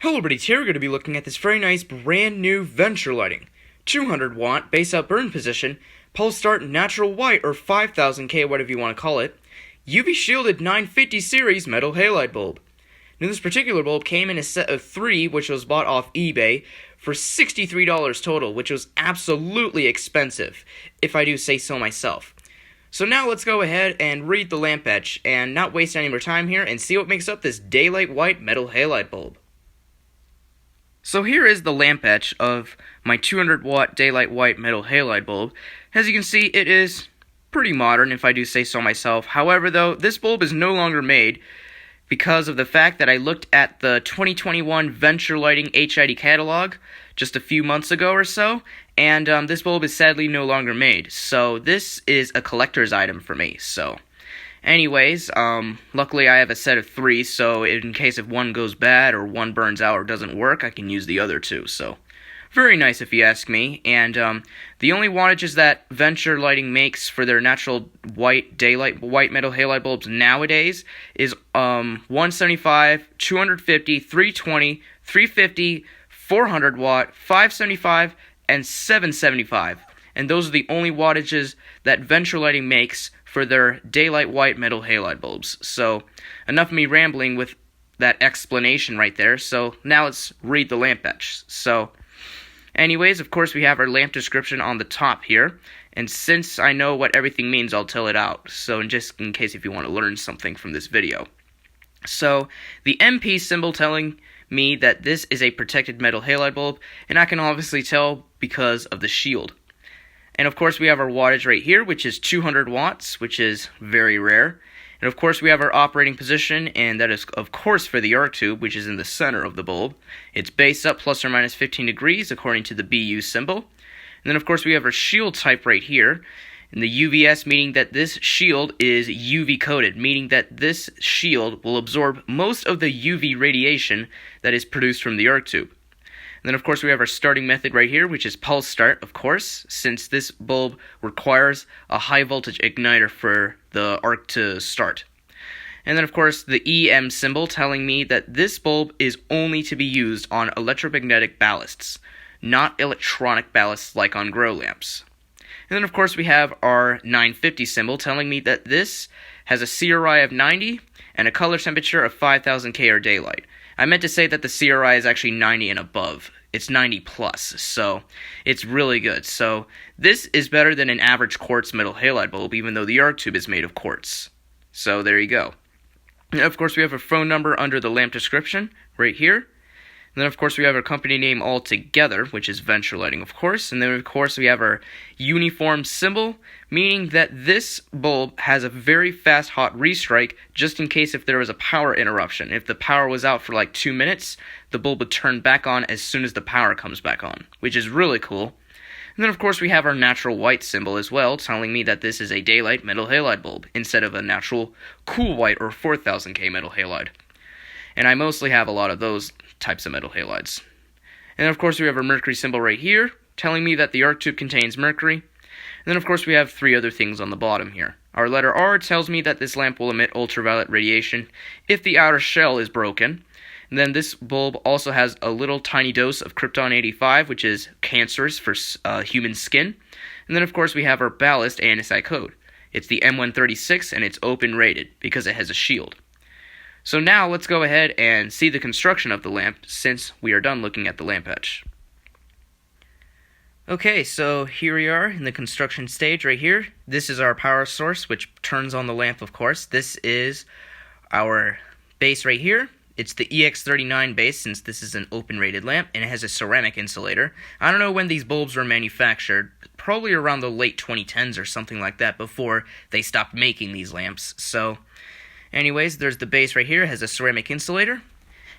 Hello buddies, here we're going to be looking at this very nice brand new Venture lighting. 200 watt, base up burn position, pulse start natural white or 5000K, whatever you want to call it, UV shielded 950 series metal halide bulb. Now this particular bulb came in a set of 3, which was bought off eBay for $63 total, which was absolutely expensive, if I do say so myself. So now let's go ahead and read the lamp etch and not waste any more time here and see what makes up this daylight white metal halide bulb. So here is the lamp etch of my 200 watt daylight white metal halide bulb. As you can see, it is pretty modern, if I do say so myself. However though, this bulb is no longer made because of the fact that I looked at the 2021 Venture Lighting HID catalog just a few months ago or so, and this bulb is sadly no longer made. So this is a collector's item for me. So anyways, luckily I have a set of 3, so in case if one goes bad or one burns out or doesn't work, I can use the other 2, so very nice if you ask me. And the only wattages that Venture Lighting makes for their natural white daylight white metal halide bulbs nowadays is 175, 250, 320, 350, 400 watt, 575, and 775. And those are the only wattages that Venture Lighting makes for their daylight white metal halide bulbs. So enough of me rambling with that explanation right there. So now let's read the lamp etch. So anyways, of course we have our lamp description on the top here, and since I know what everything means, I'll tell it out, so just in case if you want to learn something from this video. So the MP symbol telling me that this is a protected metal halide bulb, and I can obviously tell because of the shield. And of course we have our wattage right here, which is 200 watts, which is very rare. And of course we have our operating position, and that is of course for the arc tube, which is in the center of the bulb. It's base up plus or minus 15 degrees according to the BU symbol. And then of course we have our shield type right here, and the UVS meaning that this shield is UV coated, meaning that this shield will absorb most of the UV radiation that is produced from the arc tube. And then of course we have our starting method right here, which is pulse start, of course, since this bulb requires a high voltage igniter for the arc to start. And then of course the EM symbol telling me that this bulb is only to be used on electromagnetic ballasts, not electronic ballasts like on grow lamps. And then of course we have our 950 symbol telling me that this has a CRI of 90 and a color temperature of 5000K or daylight. I meant to say that the CRI is actually 90 and above. It's 90 plus, so it's really good. So this is better than an average quartz metal halide bulb, even though the arc tube is made of quartz. So there you go. And of course we have a phone number under the lamp description right here. And then of course we have our company name all together, which is Venture Lighting, of course. And then of course we have our uniform symbol, meaning that this bulb has a very fast hot restrike just in case if there was a power interruption. If the power was out for like 2 minutes, the bulb would turn back on as soon as the power comes back on, which is really cool. And then of course we have our natural white symbol as well, telling me that this is a daylight metal halide bulb instead of a natural cool white or 4000K metal halide. And I mostly have a lot of those types of metal halides. And of course we have our mercury symbol right here, telling me that the arc tube contains mercury. And then of course we have 3 other things on the bottom here. Our letter R tells me that this lamp will emit ultraviolet radiation if the outer shell is broken. And then this bulb also has a little tiny dose of Krypton 85, which is cancerous for human skin. And then of course we have our ballast ANSI code. It's the M136 and it's open rated because it has a shield. So now let's go ahead and see the construction of the lamp since we are done looking at the lamp etch. Okay, so here we are in the construction stage right here. This is our power source, which turns on the lamp, of course. This is our base right here. It's the EX39 base, since this is an open-rated lamp, and it has a ceramic insulator. I don't know when these bulbs were manufactured, probably around the late 2010s or something like that, before they stopped making these lamps. So anyways, there's the base right here. It has a ceramic insulator.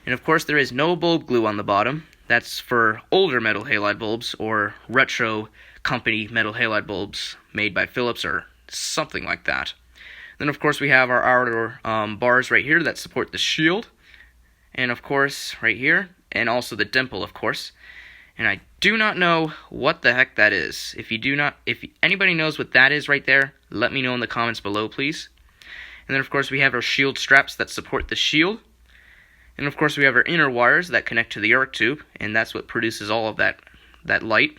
And of course, there is no bulb glue on the bottom. That's for older metal halide bulbs or retro company metal halide bulbs made by Philips or something like that. Then of course we have our outer bars right here that support the shield. And of course right here, and also the dimple of course. And I do not know what the heck that is. If anybody knows what that is right there, let me know in the comments below please. And then of course we have our shield straps that support the shield. And of course we have our inner wires that connect to the arc tube, and that's what produces all of that light.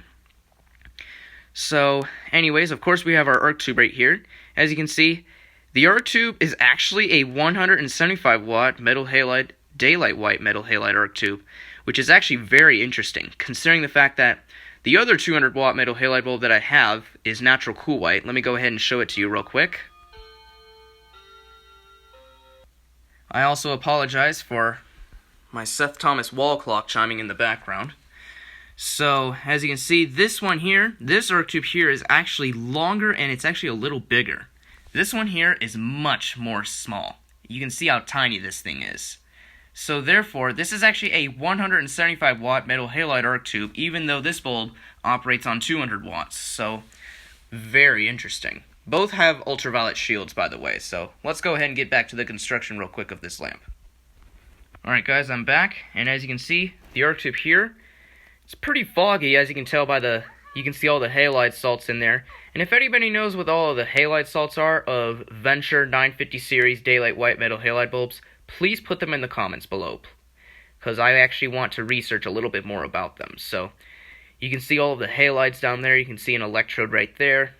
So anyways, of course we have our arc tube right here. As you can see, the arc tube is actually a 175 watt metal halide, daylight white metal halide arc tube, which is actually very interesting, considering the fact that the other 200 watt metal halide bulb that I have is natural cool white. Let me go ahead and show it to you real quick. I also apologize for my Seth Thomas wall clock chiming in the background. So, as you can see, this one here, this arc tube here is actually longer and it's actually a little bigger. This one here is much more small. You can see how tiny this thing is. So therefore, this is actually a 175 watt metal halide arc tube, even though this bulb operates on 200 watts. So, very interesting. Both have ultraviolet shields, by the way, so let's go ahead and get back to the construction real quick of this lamp. Alright guys, I'm back, and as you can see, the arc tube here, it's pretty foggy, as you can tell by you can see all the halide salts in there. And if anybody knows what all of the halide salts are of Venture 950 series daylight white metal halide bulbs, please put them in the comments below, because I actually want to research a little bit more about them. So, you can see all of the halides down there, you can see an electrode right there.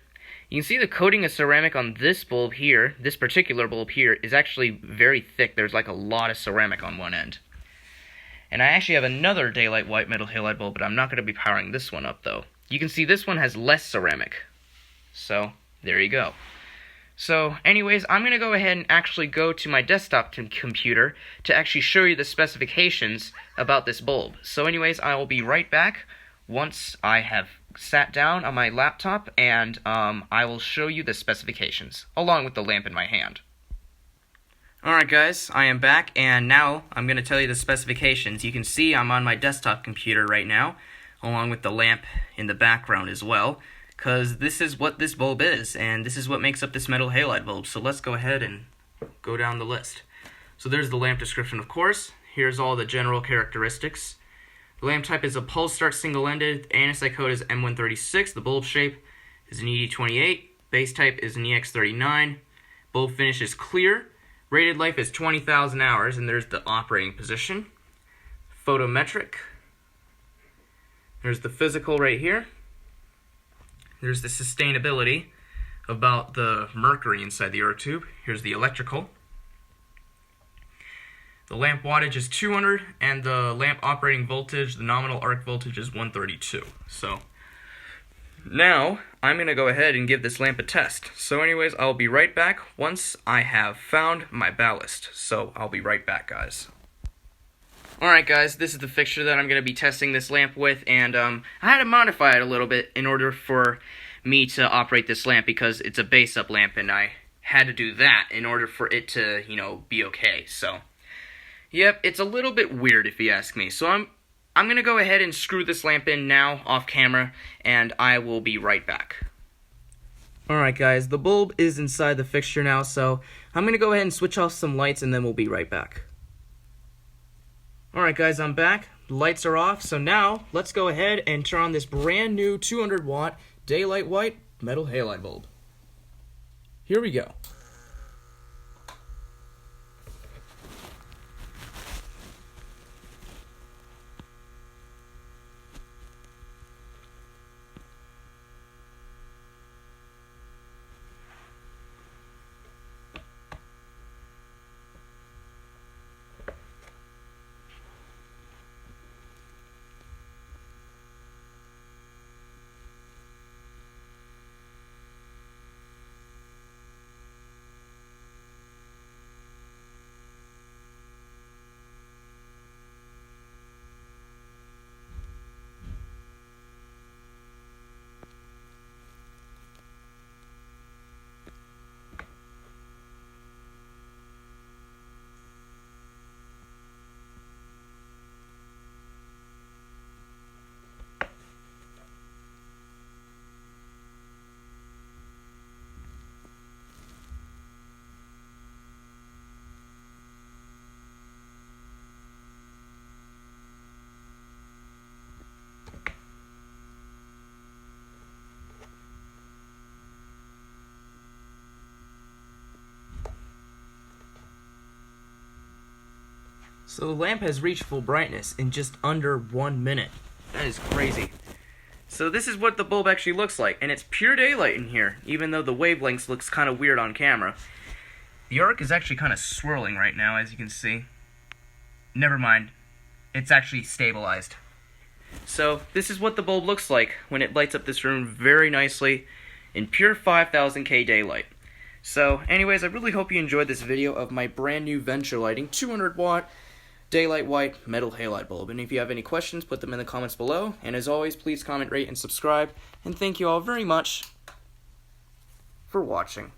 You can see the coating of ceramic on this bulb here, this particular bulb here, is actually very thick. There's like a lot of ceramic on one end. And I actually have another daylight white metal halide bulb, but I'm not going to be powering this one up though. You can see this one has less ceramic. So, there you go. So, anyways, I'm going to go ahead and actually go to my desktop computer to actually show you the specifications about this bulb. So anyways, I will be right back once I have sat down on my laptop, and I will show you the specifications, along with the lamp in my hand. Alright guys, I am back, and now I'm going to tell you the specifications. You can see I'm on my desktop computer right now, along with the lamp in the background as well, because this is what this bulb is, and this is what makes up this metal halide bulb. So let's go ahead and go down the list. So there's the lamp description, of course. Here's all the general characteristics. The lamp type is a pulse start single-ended, ANSI code is M136, the bulb shape is an ED28, base type is an EX39, bulb finish is clear, rated life is 20,000 hours, and there's the operating position. Photometric, there's the physical right here. There's the sustainability about the mercury inside the arc tube. Here's the electrical. The lamp wattage is 200, and the lamp operating voltage, the nominal arc voltage, is 132. So, now, I'm going to go ahead and give this lamp a test. So anyways, I'll be right back once I have found my ballast. So, I'll be right back, guys. Alright guys, this is the fixture that I'm going to be testing this lamp with, and I had to modify it a little bit in order for me to operate this lamp, because it's a base-up lamp, and I had to do that in order for it to, be okay. So, yep, it's a little bit weird if you ask me. So I'm going to go ahead and screw this lamp in now off camera, and I will be right back. Alright guys, the bulb is inside the fixture now, so I'm going to go ahead and switch off some lights, and then we'll be right back. Alright guys, I'm back. The lights are off, so now let's go ahead and turn on this brand new 200 watt daylight white metal halide bulb. Here we go. So the lamp has reached full brightness in just under 1 minute. That is crazy. So this is what the bulb actually looks like, and it's pure daylight in here, even though the wavelengths looks kind of weird on camera. The arc is actually kind of swirling right now, as you can see. Never mind. It's actually stabilized. So this is what the bulb looks like when it lights up this room very nicely in pure 5000K daylight. So anyways, I really hope you enjoyed this video of my brand new Venture Lighting 200 watt daylight white metal halide bulb. And if you have any questions, put them in the comments below. And as always, please comment, rate, and subscribe. And thank you all very much for watching.